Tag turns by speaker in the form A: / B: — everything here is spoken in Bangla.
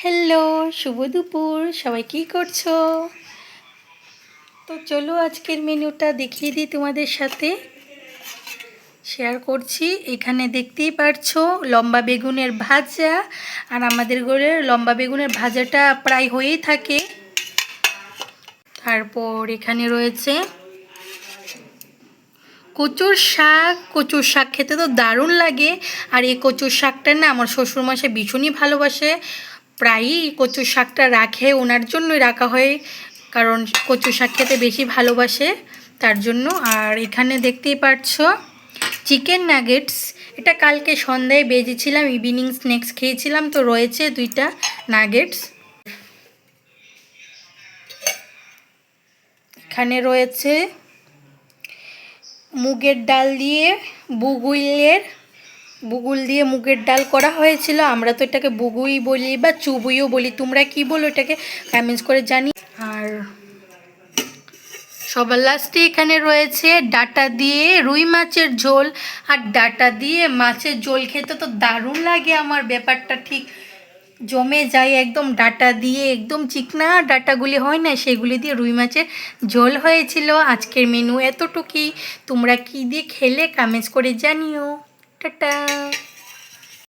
A: হ্যালো, শুভ দুপুর। সবাই কী করছো? তো চলো আজকের মেনুটা দেখিয়ে দিই তোমাদের সাথে শেয়ার করছি। এখানে দেখতেই পারছো লম্বা বেগুনের ভাজা, আর আমাদের ঘরের লম্বা বেগুনের ভাজাটা প্রায় হয়েই থাকে। তারপর এখানে রয়েছে কচুর শাক। কচুর শাক খেতে তো দারুণ লাগে, আর এই কচুর শাকটা না আমার শ্বশুরমশাই ভীষণই ভালোবাসে। প্রায়ই কচুর শাকটা রাখে, ওনার জন্যই রাখা হয়, কারণ কচুর শাক খেতে বেশি ভালোবাসে তার জন্য। আর এখানে দেখতেই পাচ্ছ চিকেন নাগেটস। এটা কালকে সন্ধ্যায় বেজেছিলাম, ইভিনিং স্ন্যাক্স খেয়েছিলাম, তো রয়েছে 2টা নাগেটস। এখানে রয়েছে মুগের ডাল দিয়ে বুগুল দিয়ে মুগের ডাল করা হয়েছিল। আমরা তো এটাকে বুগুই বলি বা চুবুইও বলি, তোমরা কি বলো এটাকে কমেন্টস করে জানি। আর সবার লাস্টে এখানে রয়েছে ডাঁটা দিয়ে রুই মাছের ঝোল। আর ডাঁটা দিয়ে মাছের ঝোল খেতে তো দারুণ লাগে আমার, ব্যাপারটা ঠিক জমে যায় একদম। ডাঁটা দিয়ে একদম চিকনা ডাঁটাগুলি হয় না, সেগুলি দিয়ে রুই মাছের ঝোল হয়েছিল। আজকের মেনু এতটুকুই। তোমরা কি দিয়ে খেলে কমেন্টস করে জানিও। টাটা।